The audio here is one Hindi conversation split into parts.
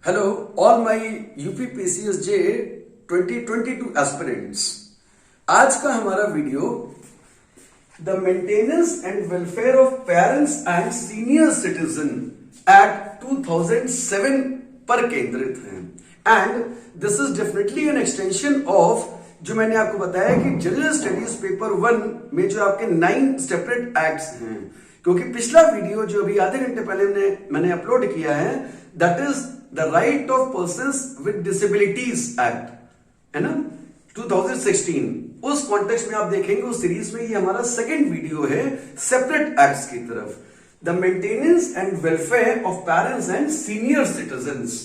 Hello, all my UPPCSJ 2022 aspirants. आज का हमारा video the maintenance and welfare of parents and senior citizen act 2007 पर केंद्रित है and this is definitely an extension of जो मैंने आपको बताया कि जनरल स्टडीज पेपर 1 में जो आपके 9 सेपरेट एक्ट्स हैं, क्योंकि पिछला वीडियो जो अभी आधे घंटे पहले मैंने अपलोड किया है that is the right of persons with disabilities act, है ना, 2016। उस कॉन्टेक्स्ट में आप देखेंगे उस सीरीज में ये हमारा सेकंड वीडियो है सेपरेट एक्ट्स की तरफ। The maintenance and welfare of parents and senior citizens,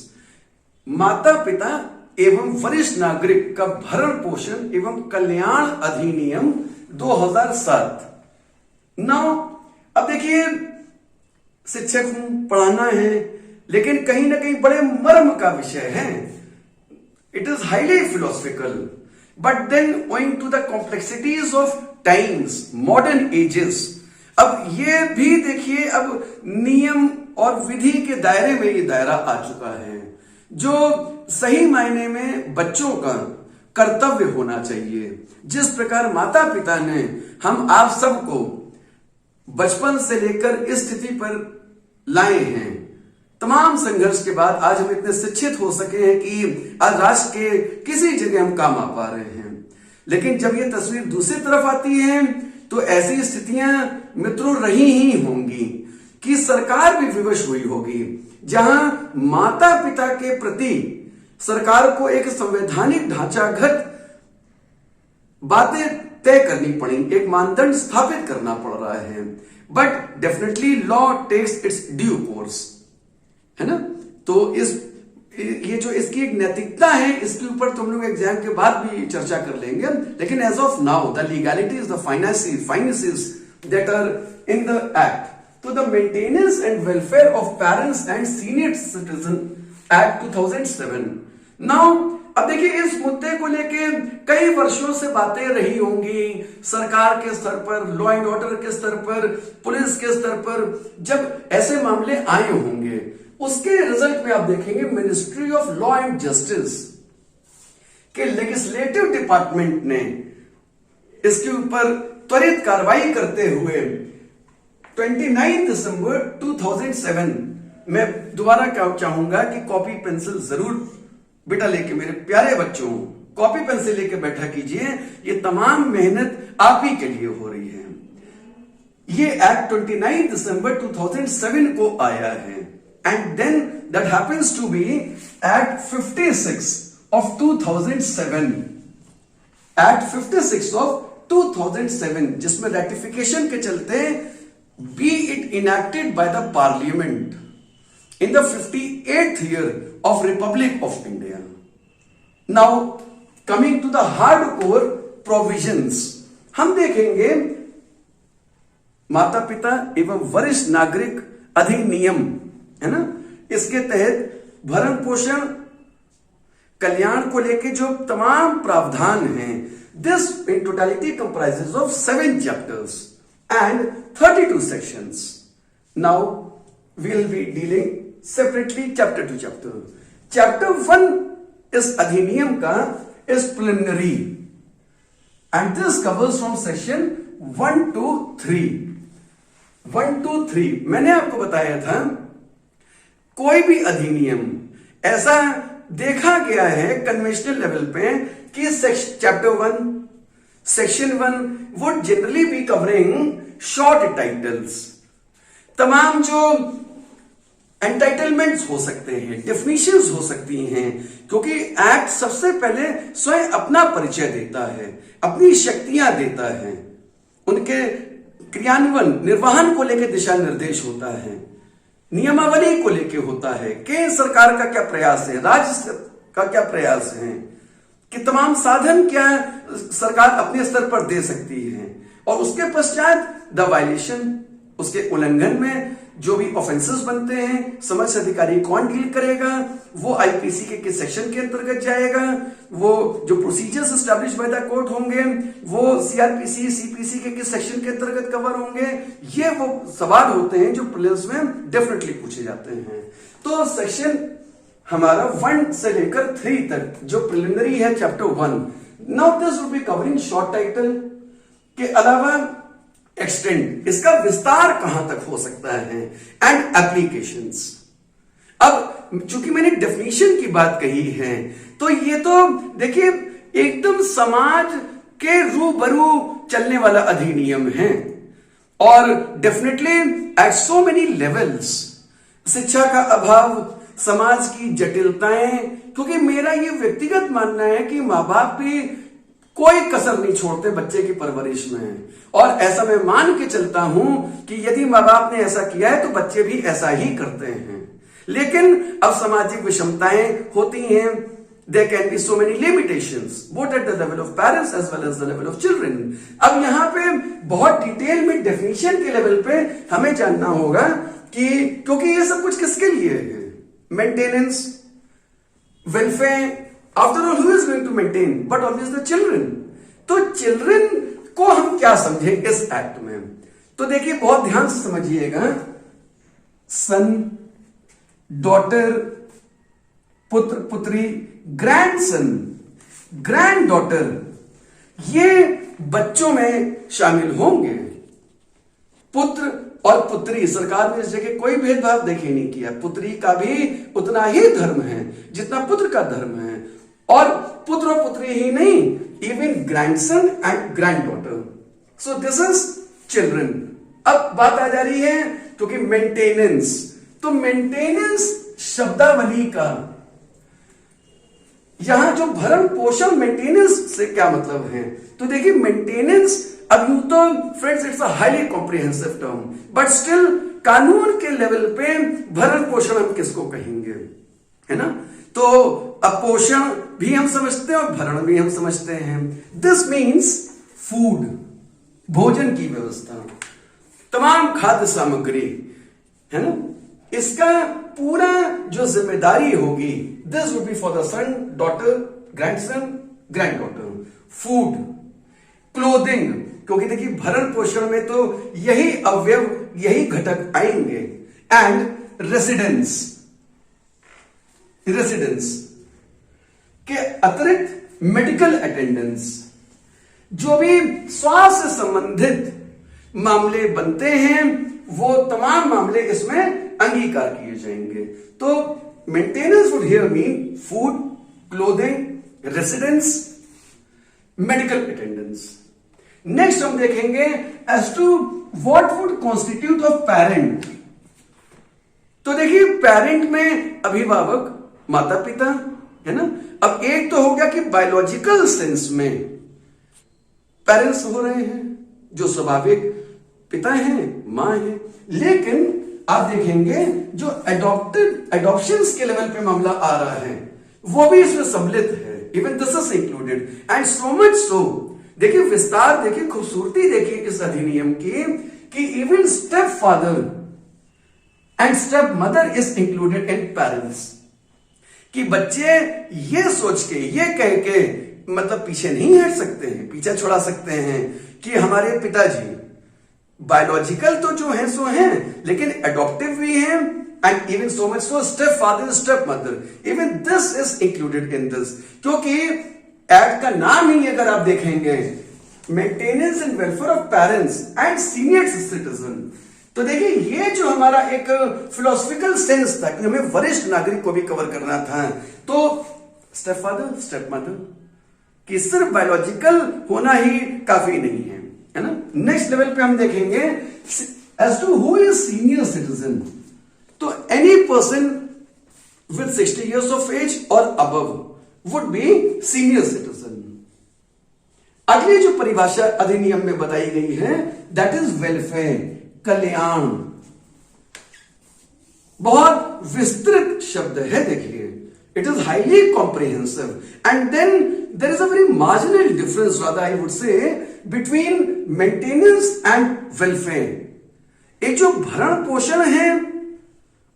माता पिता एवं वरिष्ठ नागरिक का भरण पोषण एवं कल्याण अधिनियम 2007। नाउ अब देखिए, शिक्षक हूं, पढ़ाना है, लेकिन कहीं ना कहीं बड़े मर्म का विषय है। It is highly philosophical, but then owing to the complexities of times, modern ages, अब ये भी देखिए, अब नियम और विधि के दायरे में ये दायरा आ चुका है जो सही मायने में बच्चों का कर्तव्य होना चाहिए। जिस प्रकार माता पिता ने हम आप सबको बचपन से लेकर इस स्थिति पर लाए हैं, तमाम संघर्ष के बाद आज हम इतने शिक्षित हो सके हैं कि आज राष्ट्र के किसी जगह हम काम आ पा रहे हैं। लेकिन जब ये तस्वीर दूसरी तरफ आती है तो ऐसी स्थितियां मित्रों रही ही होंगी कि सरकार भी विवश हुई होगी, जहां माता पिता के प्रति सरकार को एक संवैधानिक ढांचागत बातें तय करनी पड़ी, एक मानदंड स्थापित करना पड़ रहा है। But definitely law takes its due course, है ना। तो ये जो इसकी एक नैतिकता है, इसके ऊपर तुम लोग एग्जाम के बाद भी चर्चा कर लेंगे। लेकिन as of now the legalities, the finances that are in the act, तो the maintenance and welfare of parents and senior citizen act 2007। Now अब देखिए, इस मुद्दे को लेके कई वर्षों से बातें रही होंगी, सरकार के स्तर पर, लॉ एंड ऑर्डर के स्तर पर, पुलिस के स्तर पर, जब ऐसे मामले आए होंगे, उसके रिजल्ट में आप देखेंगे ministry of law and justice के लेजिस्लेटिव डिपार्टमेंट ने इसके ऊपर त्वरित कार्रवाई करते हुए 29 दिसंबर 2007 मैं दोबारा क्या चाहूंगा कि कॉपी पेंसिल जरूर बेटा लेके, मेरे प्यारे बच्चों, कॉपी पेंसिल लेके बैठा कीजिए। ये तमाम मेहनत आप ही के लिए हो रही है। ये एक्ट 29 दिसंबर 2007 को आया है and then that happens to be act 56 of 2007, act 56 of 2007, जिसमें रेटिफिकेशन के चलते be it enacted by the parliament in the 58th year of Republic of India. Now coming to the hardcore provisions, हम देखेंगे माता पिता एवं वरिष्ठ नागरिक अधिनियम, है ना, इसके तहत भरण पोषण कल्याण को लेके जो तमाम प्रावधान हैं, this in totality comprises of 7 chapters and 32 sections. Now we will be dealing separately chapter to chapter. Chapter 1 इस अधिनियम का is preliminary and this covers from section 1 to 3. 1 to 3 मैंने आपको बताया था, कोई भी अधिनियम ऐसा देखा गया है कन्वेंशनल लेवल पे कि chapter 1 section 1 would generally be covering short titles, तमाम जो एंटाइटलमेंट्स हो सकते हैं, डेफिनेशंस हो सकती हैं, क्योंकि एक्ट सबसे पहले स्वयं अपना परिचय देता है, अपनी शक्तियां देता है, उनके क्रियान्वयन निर्वहन को लेकर दिशा निर्देश होता है, नियमावली को लेकर होता है, केंद्र सरकार का क्या प्रयास है, राज्य का क्या प्रयास है, कि तमाम साधन क्या सरकार अपने स्तर पर दे सकती है, और उसके पश्चात द वायलेशन, उसके उल्लंघन में जो भी ऑफेंसेस बनते हैं, समक्ष अधिकारी कौन डील करेगा, वो आईपीसी के किस सेक्शन के अंतर्गत जाएगा, वो जो procedures establish by the court होंगे वो सीआरपीसी सीपीसी के किस सेक्शन के अंतर्गत कवर होंगे, ये वो सवाल होते हैं जो प्रीलिम्स में डेफिनेटली पूछे जाते हैं। तो सेक्शन हमारा 1 से लेकर 3 तक जो प्रिलिमिनरी है chapter 1। Now this will be covering short title के अलावा एक्सटेंड, इसका विस्तार कहां तक हो सकता है, एंड एप्लीकेशंस। अब चूंकि मैंने डेफिनेशन की बात कही है तो ये तो देखिए एकदम समाज के रूबरू चलने वाला अधिनियम है और definitely at so many levels शिक्षा का अभाव, समाज की जटिलताएं, क्योंकि मेरा ये व्यक्तिगत मानना है कि मां बाप भी कोई कसर नहीं छोड़ते बच्चे की परवरिश में, और ऐसा मैं मान के चलता हूं कि यदि मां बाप ने ऐसा किया है तो बच्चे भी ऐसा ही करते हैं। लेकिन अब सामाजिक विषमताएं होती हैं, there can be so many limitations both at the level of parents as well as the level of children। अब यहां पे बहुत डिटेल में डेफिनेशन के लेवल पे हमें जानना होगा कि क्योंकि ये सब कुछ किसके लिए है, maintenance, welfare, after all who is going to maintain but always the children. तो चिल्ड्रन को हम क्या समझे इस एक्ट में, तो देखिए बहुत ध्यान से समझिएगा। सन, डॉटर, पुत्र पुत्री, ग्रैंडसन, ग्रैंड डॉटर, ये बच्चों में शामिल होंगे। पुत्र और पुत्री, सरकार ने इस जगह कोई भेदभाव देखिए नहीं किया, पुत्री का भी उतना ही धर्म है जितना पुत्र का धर्म है, और पुत्र और पुत्री ही नहीं, even grandson and grand daughter. So this is children. अब बात आ जा रही है क्योंकि मेंटेनेंस, तो मेंटेनेंस शब्दावली का यहां जो भरण पोषण, मेंटेनेंस से क्या मतलब है, तो देखिए मेंटेनेंस, अब यूं तो friends it's a highly comprehensive term, but still कानून के लेवल पे भरण पोषण हम किसको कहेंगे, है ना। तो अब पोषण भी हम समझते हैं और भरण भी हम समझते हैं। दिस मीन्स फूड, भोजन की व्यवस्था, तमाम खाद्य सामग्री, है ना, इसका पूरा जो जिम्मेदारी होगी, this would be for the son, daughter, grandson, grand daughter. Food, clothing, क्योंकि देखिए भरण पोषण में तो यही अवयव, यही घटक आएंगे, एंड रेसिडेंस, रेसिडेंस के अतिरिक्त मेडिकल अटेंडेंस, जो भी स्वास्थ्य से संबंधित मामले बनते हैं वो तमाम मामले इसमें अंगीकार किए जाएंगे। तो maintenance would here mean food, clothing, residence, medical attendance. Next हम देखेंगे as to what would constitute of parent. तो देखिए पेरेंट में अभिभावक, माता पिता, है ना। अब एक तो हो गया कि बायोलॉजिकल सेंस में पेरेंट्स हो रहे हैं, जो स्वाभाविक पिता हैं, मां हैं, लेकिन आप देखेंगे जो एडॉप्शंस के लेवल पे मामला आ रहा है वो भी इसमें सम्मिलित है, even this is included, and so much so, देखिए विस्तार देखिए, खूबसूरती देखिए इस अधिनियम की कि even step father and step mother is included in parents, कि बच्चे ये सोच के, ये कह के मतलब पीछे नहीं हट सकते हैं, पीछा छुड़ा सकते हैं कि हमारे पिताजी बायोलॉजिकल तो जो है सो हैं, लेकिन एडॉप्टिव भी हैं, and even so much so step father, step mother, even this is included in this, क्योंकि एक्ट का नाम ही अगर आप देखेंगे maintenance and welfare of parents and senior citizen, तो देखिए ये जो हमारा एक फिलोसफिकल सेंस था कि हमें वरिष्ठ नागरिक को भी कवर करना था, तो स्टेप फादर, स्टेप मदर, कि सिर्फ बायोलॉजिकल होना ही काफी नहीं है, है ना। नेक्स्ट लेवल पे हम देखेंगे as to who is senior citizen, तो any person with 60 years of age और above would be senior citizen। अगली जो परिभाषा अधिनियम में बताई गई है दैट इज वेलफेयर, कल्याण, बहुत विस्तृत शब्द है, देखिए it is highly comprehensive, and then there is a very marginal difference, rather I would say, between maintenance and welfare। एक जो भरण पोषण है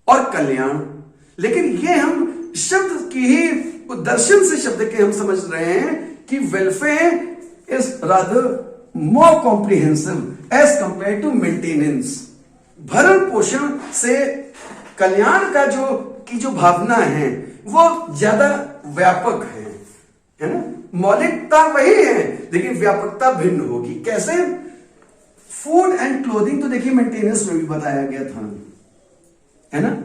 और कल्याण, लेकिन ये हम शब्द की ही दर्शन से शब्द के हम समझ रहे हैं कि welfare is rather more comprehensive as compare to maintenance. भरण पोषण से कल्याण का जो भावना है वो ज्यादा व्यापक है ना। मौलिकता वही है लेकिन व्यापकता भिन्न होगी। कैसे? फूड एंड क्लोथिंग तो देखिए मेंटेनेंस में भी बताया गया था, है ना।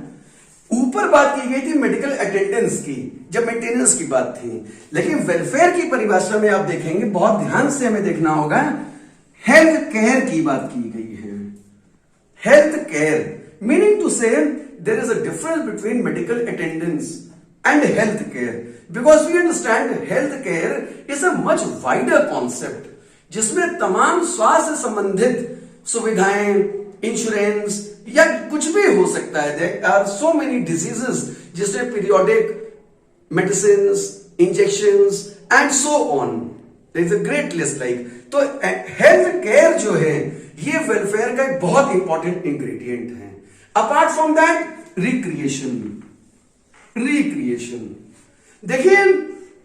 ऊपर बात की गई थी मेडिकल अटेंडेंस की जब मेंटेनेंस की बात थी, लेकिन वेलफेयर की परिभाषा में आप देखेंगे, बहुत ध्यान से हमें देखना होगा, हेल्थ केयर की बात की गई है। Health care meaning to say there is a difference between medical attendance and health care, because we understand health care is a much wider concept जिसमें तमाम स्वास्थ्य संबंधित सुविधाएं, इंश्योरेंस या कुछ भी हो सकता है। There are so many diseases जिसमें periodic medicine, injections and so on, there is a great list like. तो हेल्थ केयर जो है ये वेलफेयर का एक बहुत इंपॉर्टेंट इंग्रेडिएंट है। अपार्ट फ्रॉम दैट रिक्रिएशन देखिए,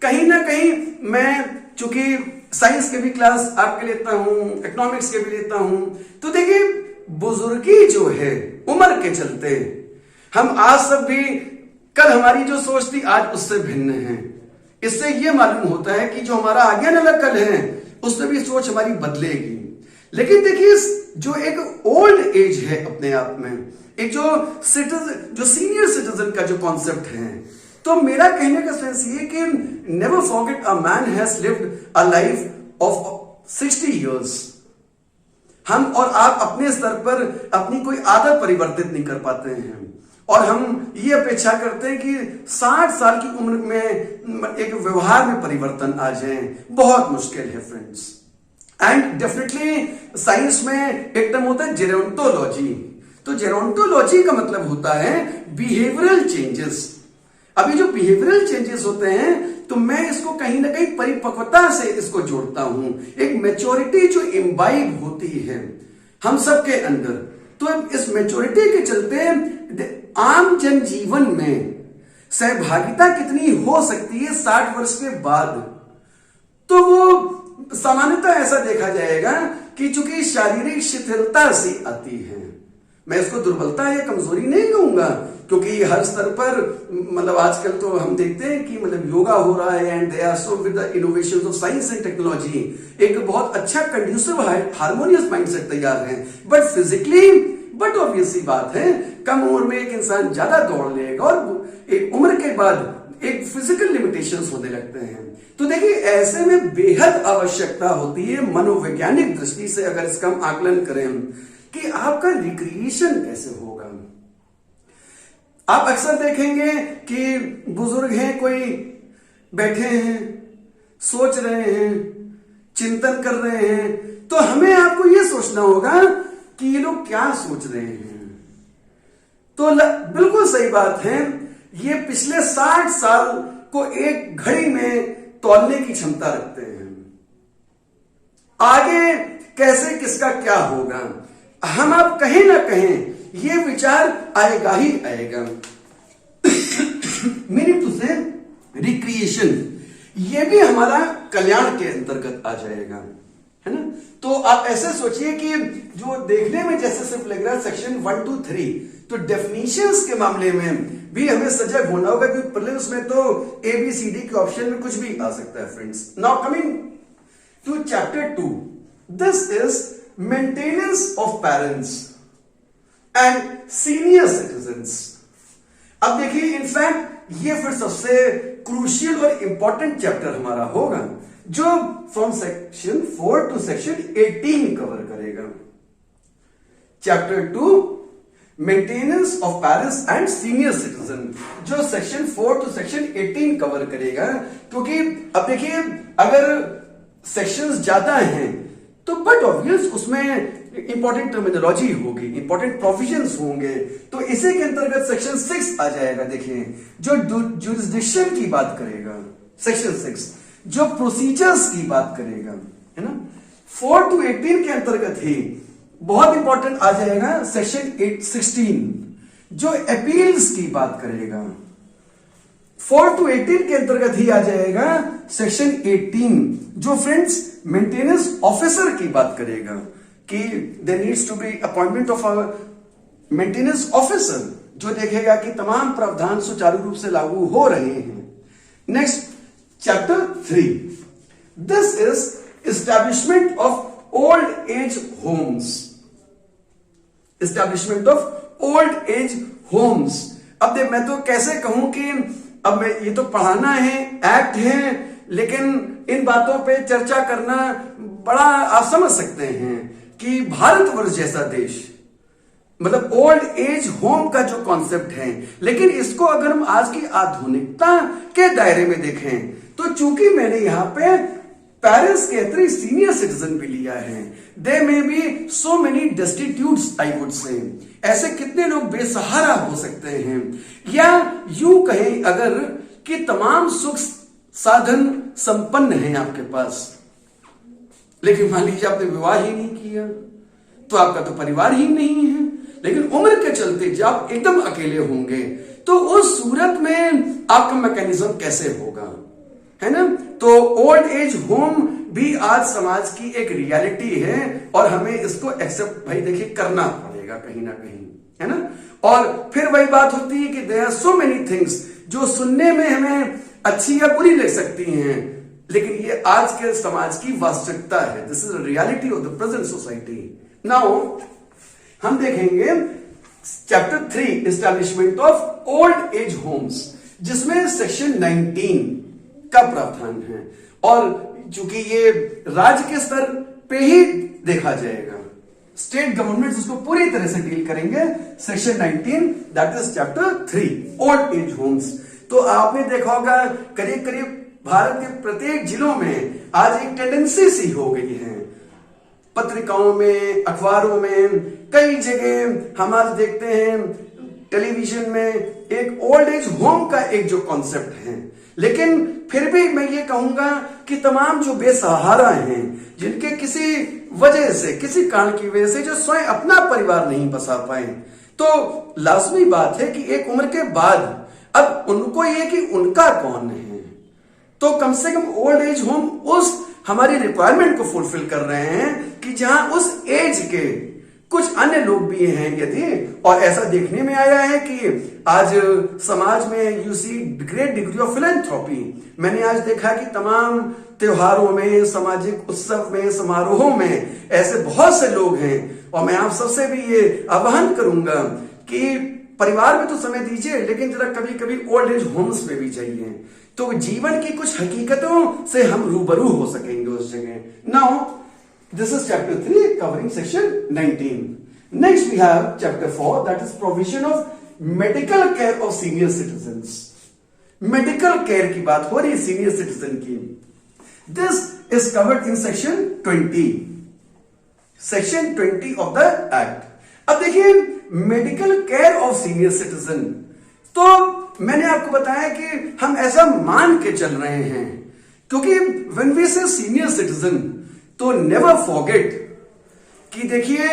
कहीं ना कहीं मैं चूंकि साइंस के भी क्लास आपके लेता हूं, इकोनॉमिक्स के भी लेता हूं, तो देखिए बुजुर्गी जो है उम्र के चलते हम आज सब भी, कल हमारी जो सोच थी आज उससे भिन्न है। इससे यह मालूम होता है कि जो हमारा आगे वाला कल है उसमें भी सोच हमारी बदलेगी। लेकिन देखिए जो एक ओल्ड एज है अपने आप में, एक जो सीनियर सिटीजन का जो कॉन्सेप्ट है, तो मेरा कहने का सेंस ये कि never forget a man has lived a life of 60 years. हम और आप अपने स्तर पर अपनी कोई आदत परिवर्तित नहीं कर पाते हैं और हम ये अपेक्षा करते हैं कि 60 साल की उम्र में एक व्यवहार में परिवर्तन आ जाए, बहुत मुश्किल है फ्रेंड्स। एंड डेफिनेटली साइंस में एक टर्म होता है जेरोंटोलॉजी। तो जेरोंटोलॉजी का मतलब होता है बिहेवियरल चेंजेस। अभी जो बिहेवियरल चेंजेस होते हैं तो मैं इसको कहीं ना कहीं परिपक्वता से इसको जोड़ता हूं, एक मैच्योरिटी जो इम्बाइब होती है हम सबके अंदर। तो इस मैच्योरिटी के चलते आम जनजीवन में सहभागिता कितनी हो सकती है 60 वर्ष के बाद, तो वो सामान्यतः ऐसा देखा जाएगा कि चूंकि शारीरिक शिथिलता सी आती है। मैं इसको दुर्बलता या कमजोरी नहीं कहूंगा, क्योंकि हर स्तर पर मतलब आजकल तो हम देखते हैं कि मतलब योगा हो रहा है and they are so with the innovations of science and technology, एक बहुत अच्छा कंड्यूसिव हार्मोनियस माइंडसेट तैयार है। बट फिजिकली, बट ऑब्वियस सी बात है, कम उम्र में एक इंसान ज्यादा दौड़ लेगा और एक उम्र के बाद एक फिजिकल लिमिटेशंस होने लगते हैं। तो देखिए ऐसे में बेहद आवश्यकता होती है मनोवैज्ञानिक दृष्टि से, अगर इसका हम आकलन करें कि आपका रिक्रिएशन कैसे होगा। आप अक्सर देखेंगे कि बुजुर्ग हैं, कोई बैठे हैं, सोच रहे हैं, चिंतन कर रहे हैं, तो हमें आपको यह सोचना होगा कि ये लोग क्या सोच रहे हैं। तो बिल्कुल सही बात है, ये पिछले 60 साल को एक घड़ी में तौलने की क्षमता रखते हैं। आगे कैसे किसका क्या होगा, हम आप कहीं ना कहीं ये विचार आएगा ही आएगा। मीनिंग टू से रिक्रिएशन, ये भी हमारा कल्याण के अंतर्गत आ जाएगा, है ना। तो आप ऐसे सोचिए कि जो देखने में जैसे सिर्फ लग रहा है सेक्शन 1, 2, 3, तो डेफिनेशंस के मामले में भी हमें सजग होना होगा, क्योंकि प्रीलिम्स में तो ABCD के ऑप्शन में कुछ भी आ सकता है friends. Now coming to chapter 2, this is maintenance of parents and senior citizens. अब देखिए इनफैक्ट ये फिर सबसे क्रूशियल और इंपॉर्टेंट चैप्टर हमारा होगा, जो from section 4 to section 18 cover करेगा। Chapter 2 maintenance of parents and senior citizen, जो सेक्शन 4 टू सेक्शन 18 कवर करेगा। क्योंकि अब देखिए अगर सेक्शंस ज्यादा हैं तो बट ऑब्वियस उसमें इंपॉर्टेंट टर्मिनोलॉजी होगी, इंपॉर्टेंट प्रोविजंस होंगे, तो इसी के अंतर्गत सेक्शन 6 आ जाएगा। देखिए जो जुरिस्डिक्शन की बात करेगा सेक्शन 6, जो प्रोसीजर्स की बात करेगा, है ना। 4 टू 18 के अंतर्गत ही बहुत इंपॉर्टेंट आ जाएगा सेक्शन 16, जो अपील्स की बात करेगा। 4 टू 18 के अंतर्गत ही आ जाएगा सेक्शन 18, जो फ्रेंड्स मेंटेनेंस ऑफिसर की बात करेगा कि there needs to be appointment of a maintenance officer, जो देखेगा कि तमाम प्रावधान सुचारू रूप से लागू हो रहे हैं। Next chapter 3, this is establishment of old age homes. Establishment of old age homes. अब देख, मैं तो कैसे कहूं कि अब मैं ये तो पढ़ाना है, एक्ट है, लेकिन इन बातों पे चर्चा करना बड़ा आप समझ सकते हैं कि भारतवर्ष जैसा देश, मतलब ओल्ड एज होम का जो कॉन्सेप्ट है, लेकिन इसको अगर हम आज की आधुनिकता के दायरे में देखें तो चूंकि मैंने यहां पे पेरेंट्स के अतिरिक्त सीनियर सिटीजन भी लिया है, they may be so many destitutes I would say, ऐसे कितने लोग बेसहारा हो सकते हैं, या यूं कहें अगर कि तमाम सुख साधन संपन्न हैं आपके पास, लेकिन मान लीजिए आपने विवाह ही नहीं किया तो आपका तो परिवार ही नहीं है, लेकिन उम्र के चलते जब आप एकदम अकेले होंगे तो उस सूरत में आपका मैकेनिज्म कैसे होगा, है ना। तो ओल्ड एज होम भी आज समाज की एक रियलिटी है और हमें इसको एक्सेप्ट भाई देखिए करना पड़ेगा कहीं ना कहीं, है ना। और फिर वही बात होती है कि there are so many things जो सुनने में हमें अच्छी या बुरी लग सकती हैं, लेकिन ये आज के समाज की वास्तविकता है। This is reality of the present society. Now हम देखेंगे chapter 3, establishment of old age homes, जिसमें सेक्शन 19 का प्रावधान है, और चूंकि ये राज्य के स्तर पे ही देखा जाएगा, स्टेट गवर्नमेंट इसको पूरी तरह से डील करेंगे। Section 19 that is chapter 3, old age homes. तो आपने देखा होगा करीब करीब भारत के प्रत्येक जिलों में आज एक टेंडेंसी सी हो गई है, पत्रिकाओं में, अखबारों में, कई जगह हम आज देखते हैं, टेलीविजन में, एक ओल्ड एज होम का एक जो कॉन्सेप्ट है। लेकिन फिर भी मैं ये कहूंगा कि तमाम जो बेसहारा हैं, जिनके किसी वजह से, किसी कारण की वजह से जो स्वयं अपना परिवार नहीं बसा पाए, तो लाजमी बात है कि एक उम्र के बाद अब उनको ये कि उनका कौन है, तो कम से कम ओल्ड एज होम उस हमारी रिक्वायरमेंट को फुलफिल कर रहे हैं कि जहां उस एज के कुछ अन्य लोग भी हैं यदि, और ऐसा देखने में आया है कि आज समाज में you see great degree of philanthropy. मैंने आज देखा कि तमाम त्योहारों में, सामाजिक उत्सव में, समारोहों में ऐसे बहुत से लोग हैं, और मैं आप सबसे भी ये आह्वान करूंगा कि परिवार में तो समय दीजिए, लेकिन जरा कभी कभी ओल्ड एज होम्स में भी जाइए, तो जीवन की कुछ हकीकतों से हम रूबरू हो सकेंगे उस जगह। Now this is chapter 3 covering section 19. Next we have chapter 4, that is provision of medical care of senior citizens. Medical care की बात हो रही है सीनियर सिटीजन की। This is covered in section 20. Section 20 of the act. अब देखिए medical care of senior citizen, तो मैंने आपको बताया कि हम ऐसा मान के चल रहे हैं, क्योंकि when we say senior citizen तो नेवर फॉरगेट कि देखिए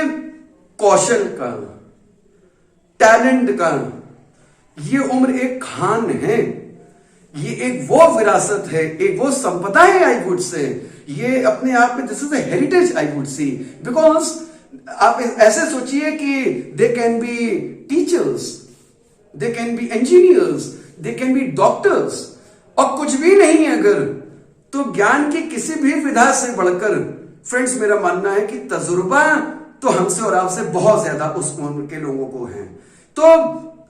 कौशल का, टैलेंट का, ये उम्र एक खान है, ये एक वो विरासत है, एक वो संपदा है आई वुड से, ये अपने आप में this is a heritage I would see, because आप ऐसे सोचिए कि they can be teachers, they can be engineers, they can be doctors, और कुछ भी नहीं अगर तो ज्ञान की किसी भी विधा से बढ़कर फ्रेंड्स मेरा मानना है कि तजुर्बा तो हमसे और आपसे बहुत ज्यादा उस उम्र के लोगों को है, तो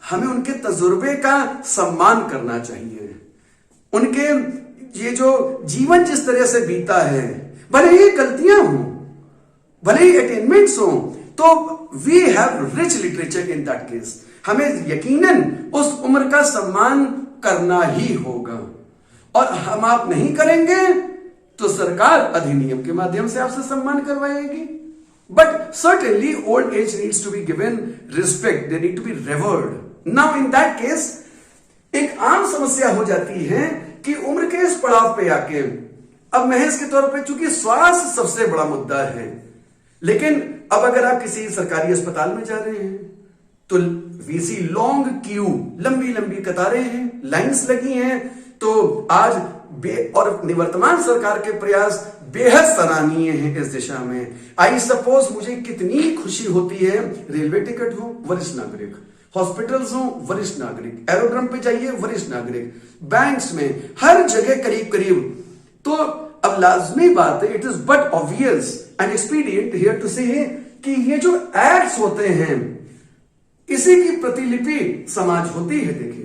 हमें उनके तजुर्बे का सम्मान करना चाहिए। उनके ये जो जीवन जिस तरह से बीता है, भले ही गलतियां हों, भले ही अटेनमेंट्स हों, तो we have rich literature in that case. हमें यकीनन उस उम्र का सम्मान करना ही होगा, और हम आप नहीं करेंगे तो सरकार अधिनियम के माध्यम से आपसे सम्मान करवाएगी। But certainly old age needs to be given respect, they need to be revered. Now in that case एक आम समस्या हो जाती है कि उम्र के इस पड़ाव पे आके, अब महज के तौर पे चूंकि स्वास्थ्य सबसे बड़ा मुद्दा है, लेकिन अब अगर आप किसी सरकारी अस्पताल में जा रहे हैं तो वी सी लॉन्ग क्यू, लंबी लंबी कतारें हैं, लाइंस लगी हैं, तो आज और निवर्तमान सरकार के प्रयास बेहद सराहनीय हैं इस दिशा में। आई सपोज मुझे कितनी खुशी होती है, रेलवे टिकट हो, वरिष्ठ नागरिक, हॉस्पिटल्स हो वरिष्ठ नागरिक, एरोड्रम पे जाइए वरिष्ठ नागरिक, बैंक्स में, हर जगह करीब करीब। तो अब लाजमी बात है, it is but obvious and expedient here to say कि ये जो एक्ट्स होते हैं इसी की प्रतिलिपि समाज होती है। देखिए,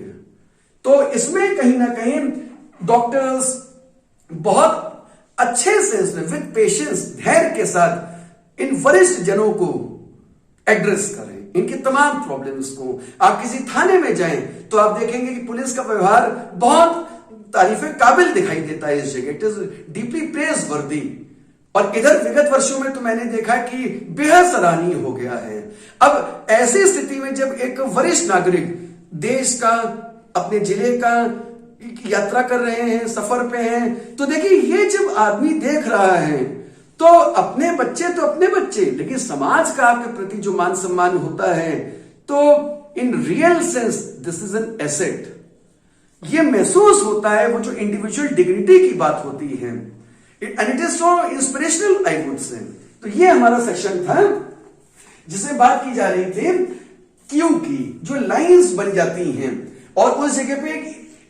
तो इसमें कहीं ना कहीं डॉक्टर्स बहुत अच्छे सेंस में विद पेशेंस, धैर्य के साथ इन वरिष्ठ जनों को एड्रेस करें, इनकी तमाम प्रॉब्लम्स को। आप किसी थाने में जाएं तो आप देखेंगे कि पुलिस का व्यवहार बहुत तारीफे काबिल दिखाई देता है इस जगह, इट इज डीपली प्रेज वर्दी। और इधर विगत वर्षों में तो मैंने देखा कि बेहद सराहनीय हो गया है। अब ऐसी स्थिति में जब एक वरिष्ठ नागरिक देश का, अपने जिले का यात्रा कर रहे हैं, सफर पे हैं, तो देखिए ये जब आदमी देख रहा है तो अपने बच्चे तो अपने बच्चे, लेकिन समाज का आपके प्रति जो मान सम्मान होता है, तो in real sense this is an asset. ये महसूस होता है, वो जो इंडिविजुअल डिग्निटी की बात होती है, and it is so inspirational I would से। तो ये हमारा सेक्शन था जिसमें बात की जा रही थी क्यू की, जो लाइंस बन जाती हैं और उस जगह पे एक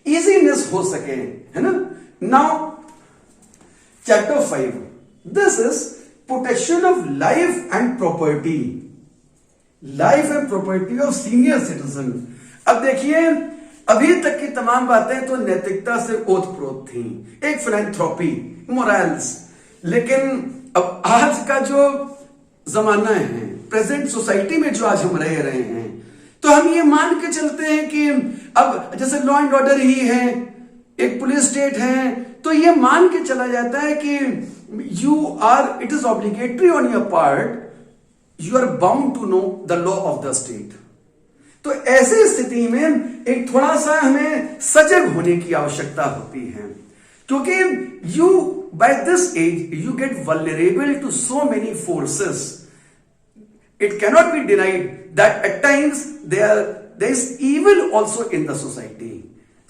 इजीनेस हो सके, है ना। Now chapter 5, this is protection of life and property, life and property of senior citizen. अब देखिए, अभी तक की तमाम बातें तो नैतिकता से ओतप्रोत थी, एक फिलैंथ्रोपी, मोरल्स, लेकिन अब आज का जो जमाना है, प्रेजेंट सोसाइटी में जो आज हम रह रहे हैं, तो हम ये मान के चलते हैं कि अब जैसे लॉ एंड ऑर्डर ही है, एक पुलिस स्टेट है, तो ये मान के चला जाता है कि it is obligatory on your part, you are bound to know the law of the state. तो ऐसी स्थिति में एक थोड़ा सा हमें सजग होने की आवश्यकता होती है, क्योंकि you by this age you get vulnerable to so many forces. It cannot be denied that at times there is evil also in the society.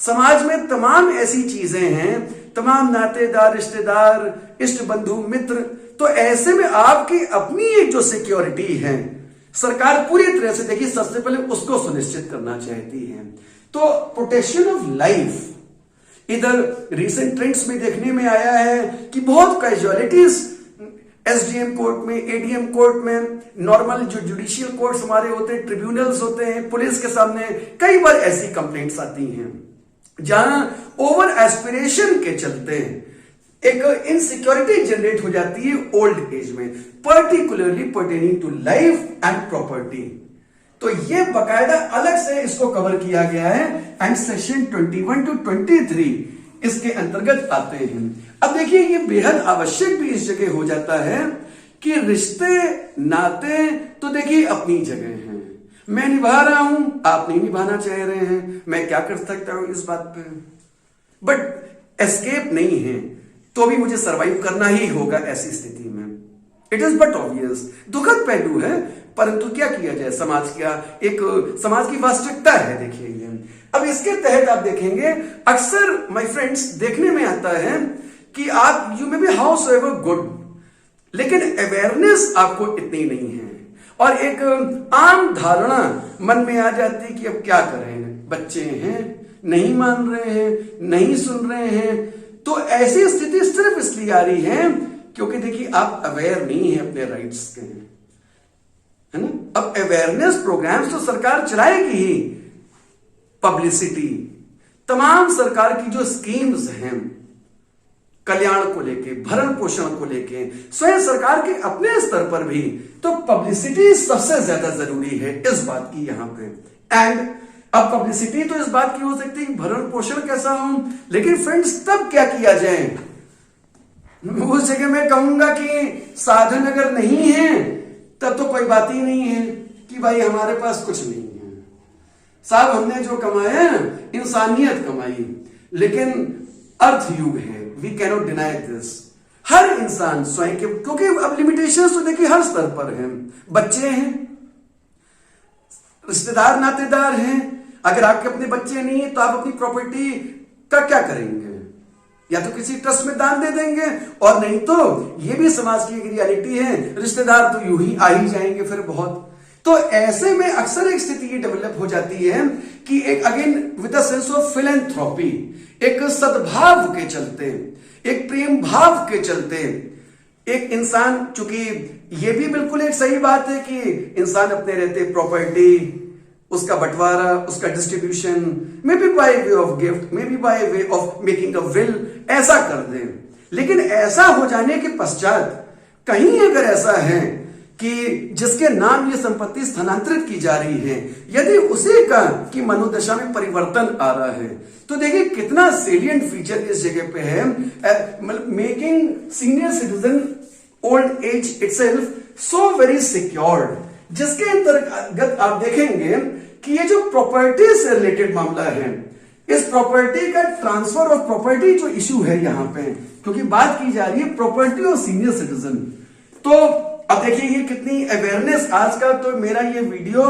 समाज में तमाम ऐसी चीजें हैं, तमाम नातेदार, रिश्तेदार, इष्ट बंधु, मित्र, तो ऐसे में आपकी अपनी एक जो सिक्योरिटी है, सरकार पूरी तरह से देखिए सबसे पहले उसको सुनिश्चित करना चाहती है। तो प्रोटेक्शन ऑफ लाइफ इधर रिसेंट ट्रेंड्स में देखने में आया है कि बहुत कैजुअलिटीज एसडीएम कोर्ट में, एडीएम कोर्ट में, नॉर्मल जो जुडिशियल कोर्ट्स हमारे होते हैं, ट्रिब्यूनल्स होते हैं, पुलिस के सामने कई बार ऐसी कंप्लेंट्स आती हैं जहां ओवर एस्पिरेशन के चलते एक इनसिक्योरिटी जनरेट हो जाती है ओल्ड एज में, particularly pertaining to life and property. तो ये बकायदा अलग से इसको कवर किया गया है एंड सेक्शन 21 to 23 इसके अंतर्गत आते हैं। अब देखिए, ये बेहद आवश्यक भी इस जगह हो जाता है कि रिश्ते नाते तो देखिए अपनी जगह हैं, मैं निभा रहा हूं, आप नहीं निभाना चाह रहे हैं, मैं क्या कर सकता हूं इस बात पे, बट एस्केप नहीं है, तो भी मुझे सरवाइव करना ही होगा ऐसी स्थिति में। इट इज बट ऑब्वियस, दुखद पहलू है, परंतु क्या किया जाए, समाज की वास्तविकता है। देखिए ये अब इसके तहत आप देखेंगे, अक्सर माय फ्रेंड्स देखने में आता है कि आप you may be house ever good, लेकिन अवेयरनेस आपको इतनी नहीं है, और एक आम धारणा मन में आ जाती है कि अब क्या करें, बच्चे हैं, नहीं मान रहे हैं, नहीं सुन रहे हैं। तो ऐसी स्थिति सिर्फ इसलिए आ रही है क्योंकि देखिए आप अवेयर नहीं है अपने राइट्स के, है ना। अब अवेयरनेस प्रोग्राम्स तो सरकार चलाएगी ही, पब्लिसिटी, तमाम सरकार की जो स्कीम्स हैं कल्याण को लेके, भरण पोषण को लेके, स्वयं सरकार के अपने स्तर पर भी, तो पब्लिसिटी सबसे ज्यादा जरूरी है इस बात की यहां पे। एंड अब पब्लिसिटी तो इस बात की हो सकती है कि भरण पोषण कैसा हो, लेकिन फ्रेंड्स तब क्या किया जाए, उस जगह मैं कहूंगा कि साधन अगर नहीं है तब तो कोई बात ही नहीं है कि भाई हमारे पास कुछ नहीं है साहब, हमने जो कमाया इंसानियत कमाई, लेकिन अर्थ युग है, वी कैनॉट डिनाई दिस। हर इंसान स्वयं के, क्योंकि अब लिमिटेशंस तो देखिए हर स्तर पर हैं, बच्चे हैं, रिश्तेदार नातेदार हैं, अगर आपके अपने बच्चे नहीं है तो आप अपनी प्रॉपर्टी का क्या करेंगे, या तो किसी ट्रस्ट में दान दे देंगे, और नहीं तो ये भी समाज की एक रियलिटी है, रिश्तेदार तो यूं ही आ ही जाएंगे फिर बहुत। तो ऐसे में अक्सर एक स्थिति ये डेवलप हो जाती है कि एक again with a sense of philanthropy, एक सद्भाव के चलते, एक प्रेम भाव के चलते एक इंसान, चूंकि ये भी बिल्कुल एक सही बात है कि इंसान अपने रहते प्रॉपर्टी, उसका बंटवारा, उसका distribution, may be by way of gift, may be by way of making a will, ऐसा कर दे। लेकिन ऐसा हो जाने के पश्चात कहीं अगर ऐसा है कि जिसके नाम ये संपत्ति स्थानांतरित की जा रही है, यदि उसी का की मनोदशा में परिवर्तन आ रहा है, तो देखिए कितना सेलिएंट फीचर इस जगह पे है, making senior citizen old age itself so very secured, जिसके अंतर्गत आप देखेंगे कि ये जो प्रॉपर्टी से रिलेटेड मामला है, इस प्रॉपर्टी का ट्रांसफर ऑफ प्रॉपर्टी जो इश्यू है यहां पे, क्योंकि बात की जा रही है प्रॉपर्टी ऑफ सीनियर सिटीजन, तो अब देखिए ये कितनी अवेयरनेस आज का, तो मेरा ये वीडियो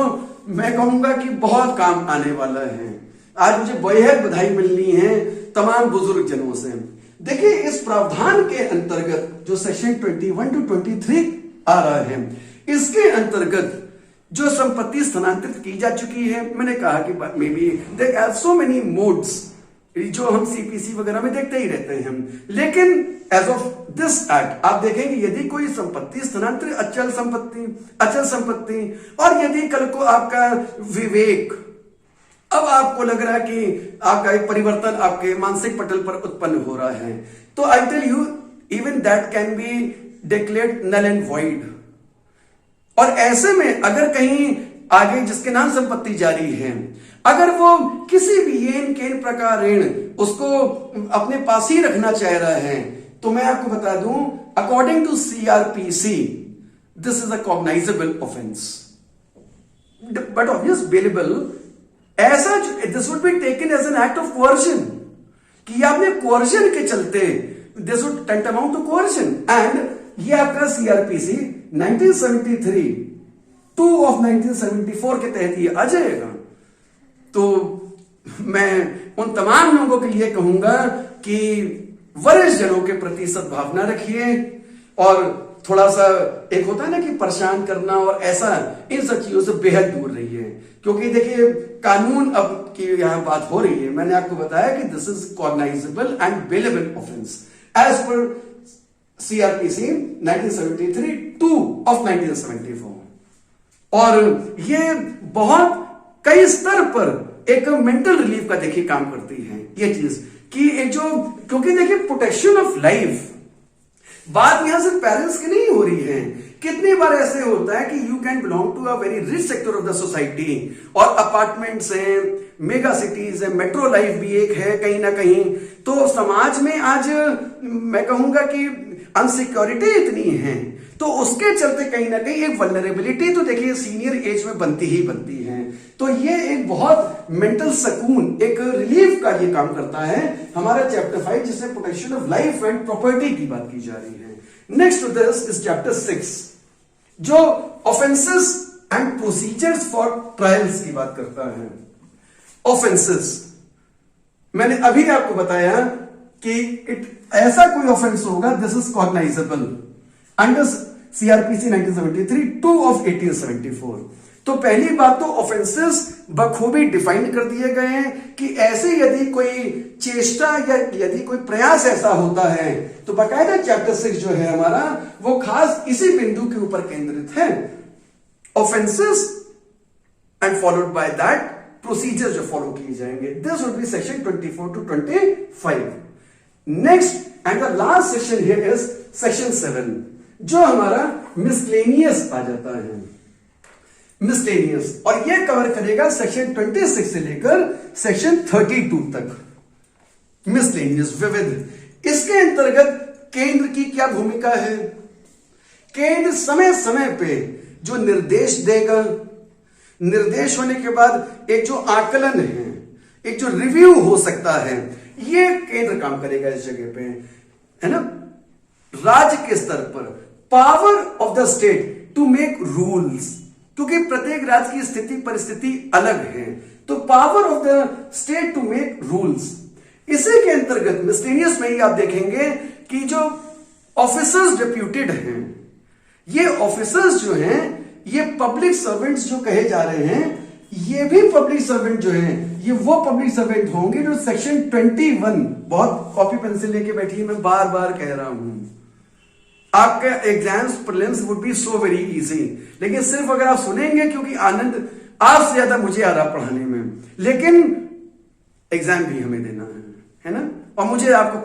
मैं कहूंगा कि बहुत काम आने वाला है। आज मुझे बेहद बधाई मिलनी है तमाम बुजुर्ग जनों से। देखिए इस प्रावधान के अंतर्गत जो सेक्शन 21 to 23 आ रहा है, इसके अंतर्गत जो संपत्ति स्थानांतरित की जा चुकी है, मैंने कहा कि may be there are so many modes जो हम सीपीसी वगैरह में देखते ही रहते हैं, लेकिन एज ऑफ दिस एक्ट आप देखेंगे यदि कोई संपत्ति स्थानांतरित, अचल संपत्ति, और यदि कल को आपका विवेक, अब आपको लग रहा है कि आपका एक परिवर्तन आपके मानसिक पटल पर उत्पन्न हो रहा है, तो I tell you even that can be declared null and void. और ऐसे में अगर कहीं आगे जिसके नाम संपत्ति जारी है, अगर वो किसी भी येन केन प्रकार ऋण उसको अपने पास ही रखना चाह रहा है, तो मैं आपको बता दूं according to CrPC this is a cognizable offence, but obvious bailable, ऐसा this would be taken as an act of coercion, कि आपने कोअर्जन के चलते this would tantamount to coercion, and ये आपका सीआरपीसी 1973 2 of 1974 के तहत ये आ जाएगा। तो मैं उन तमाम लोगों के लिए कहूंगा कि वरिष्ठ जनों के प्रति सद्भावना रखिए, और थोड़ा सा एक होता है ना कि परेशान करना और ऐसा, इन सब चीजों से बेहद दूर रहिए, क्योंकि देखिए कानून अब की यहां बात हो रही है, मैंने आपको बताया कि this is cognizable and bailable offence as per CrPC 1973 2 of 1974। और ये बहुत कई स्तर पर एक मेंटल रिलीफ का देखिए काम करती है ये चीज, कि एक जो, क्योंकि देखिए प्रोटेक्शन ऑफ लाइफ, बात यहां सिर्फ पेरेंट्स की नहीं हो रही है, कितनी बार ऐसे होता है कि you can belong to a very rich sector of the society, और अपार्टमेंट्स हैं, मेगा सिटीज है, मेट्रो लाइफ भी एक है कहीं ना कहीं, तो समाज में आज मैं कहूंगा कि अनसिक्योरिटी इतनी है, तो उसके चलते कहीं ना कहीं एक वल्नरेबिलिटी तो देखिए सीनियर एज में बनती ही बनती है। तो ये एक बहुत मेंटल सुकून, एक रिलीफ का ये काम करता है हमारा चैप्टर 5, जिसमें protection of life and property की बात की जा रही है। Next to this is chapter 6, जो offences and procedures for trials की बात करता है। ऑफेंसेस मैंने अभी आपको बताया कि ऐसा कोई ऑफेंस होगा this is cognisable under CrPC 1973 2 of 1874। तो पहली बात तो ऑफेंसेस बखूबी डिफाइन कर दिए गए हैं कि ऐसे यदि कोई चेष्टा या यदि कोई प्रयास ऐसा होता है, तो बाकायदा चैप्टर 6 जो है हमारा वो खास इसी बिंदु के ऊपर केंद्रित है, offences and followed by that procedure जो फॉलो किए जाएंगे। This would B section 24 to 25। Next and the last section here is section 7, जो हमारा मिसलेनियस आ जाता है, मिसलेनियस, और यह कवर करेगा सेक्शन 26 से लेकर सेक्शन 32 तक। मिसलेनियस, विविध, इसके अंतर्गत केंद्र की क्या भूमिका है? केंद्र समय समय पे जो निर्देश देगा, निर्देश होने के बाद एक जो आकलन है, एक जो रिव्यू हो सकता है, ये केंद्र काम करेगा इस जगह पे, है ना। राज्य के स्तर पर power of the state to make rules, क्योंकि प्रत्येक राज्य की स्थिति परिस्थिति अलग है, तो power of the state to make rules, इसी के अंतर्गत मिसलेनियस में ही आप देखेंगे कि जो ऑफिसर्स डिप्यूटेड हैं, ये ऑफिसर्स जो हैं ये पब्लिक सर्वेंट्स जो कहे जा रहे हैं, ये भी पब्लिक सर्वेंट जो हैं, ये वो पब्लिक सर्वेंट होंगे जो सेक्शन 21, बहुत कॉपी पेंसिल लेके बैठिए, मैं बार बार कह रहा हूं, आपका exams prelims would be so very easy, लेकिन सिर्फ अगर आप सुनेंगे, क्योंकि आनंद आपसे ज्यादा मुझे आ रहा पढ़ाने में, लेकिन एग्जाम भी हमें देना है ना, और मुझे आपको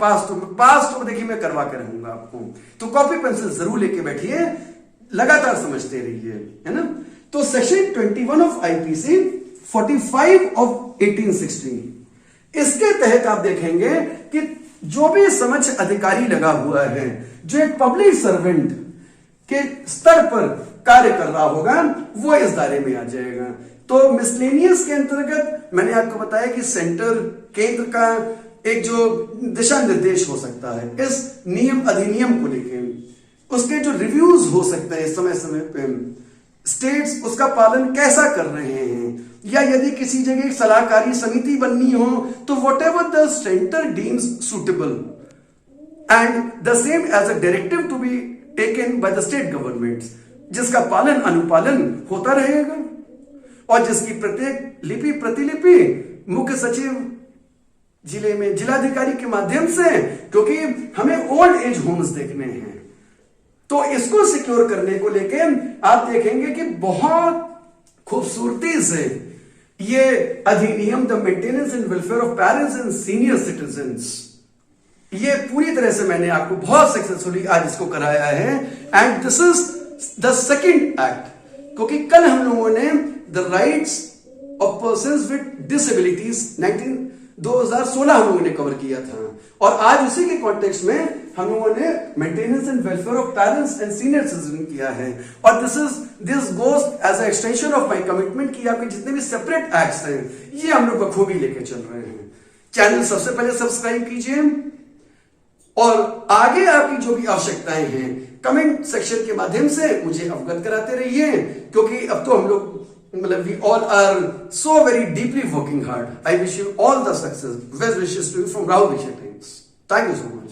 पास तो देखिए मैं करवा के रहूंगा आपको, तो कॉपी पेंसिल जरूर लेके बैठिए, लगातार समझते रहिए, है ना। तो सेक्शन 21 ऑफ आईपीसी 45 ऑफ 1860, इसके तहत आप देखेंगे कि जो भी समक्ष अधिकारी लगा हुआ है, जो एक पब्लिक सर्वेंट के स्तर पर कार्य कर रहा होगा, वो इस दायरे में आ जाएगा। तो मिसलेनियस के अंतर्गत मैंने आपको बताया कि सेंटर, केंद्र का एक जो दिशा निर्देश हो सकता है इस नियम अधिनियम को लेकर, उसके जो रिव्यूज हो सकते हैं समय समय पे, स्टेट्स उसका पालन कैसा कर रहे हैं, या यदि किसी जगह एक सलाहकारी समिति बननी हो तो whatever the centre deems suitable and the same as a directive to be taken by the state government, जिसका पालन अनुपालन होता रहेगा, और जिसकी प्रत्येक लिपि प्रतिलिपि मुख्य सचिव जिले में जिलाधिकारी के माध्यम से, क्योंकि हमें ओल्ड एज होम्स देखने हैं, तो इसको सिक्योर करने को लेके आप देखेंगे कि बहुत खूबसूरती से ये अधिनियम, the maintenance and welfare of parents and senior citizens, ये पूरी तरह से मैंने आपको बहुत सक्सेसफुली आज इसको कराया है। And this is the second act, क्योंकि कल हम लोगों ने the rights of persons with disabilities 2016 हम लोगों ने कवर किया था, और आज उसी के कॉन्टेक्स्ट में हम लोगों ने maintenance and welfare of parents and senior citizen किया है, और this goes as a extension of my commitment कि आपके जितने भी सेपरेट एक्ट्स हैं ये हम लोग बखूबी लेके चल रहे हैं। चैनल सबसे पहले सब्सक्राइब कीजिए, और आगे आपकी जो भी आवश्यकताएं हैं कमेंट सेक्शन के माध्यम से मुझे अवगत कराते रहिए, क्योंकि अब तो हम लोग we all are so very deeply working hard. I wish you all the success. Best wishes to you from Rahul Vishay Thanks. Thank you so much.